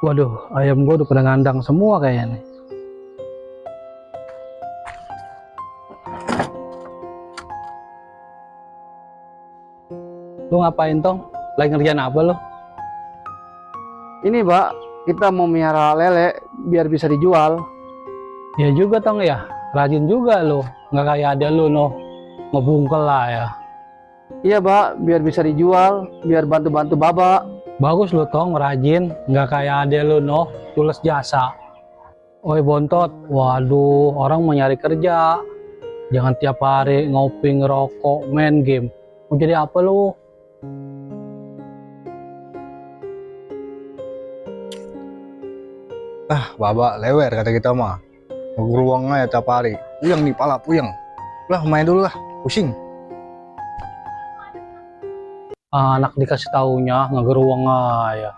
Waduh, ayam gua udah pada ngandang semua kayaknya nih. Lu ngapain Tong? Lagi ngerjain apa lu? Ini Pak, kita mau miara lele biar bisa dijual. Ya juga Tong ya, rajin juga lu. Nggak kayak ada lu noh, ngebungkel lah ya. Iya Pak, biar bisa dijual, biar bantu-bantu Bapak. Bagus lu Tong, rajin. Nggak kayak ada lu noh, tulus jasa. Oi Bontot, waduh, orang mau nyari kerja. Jangan tiap hari ngopi, ngerokok, main game. Mau jadi apa lu? Babak lewer kata kita mah. Ngeruang aja tiap hari. Puyeng nih pala, puyeng. Lah main dulu lah, pusing. Anak dikasih taunya ngegeruang aja.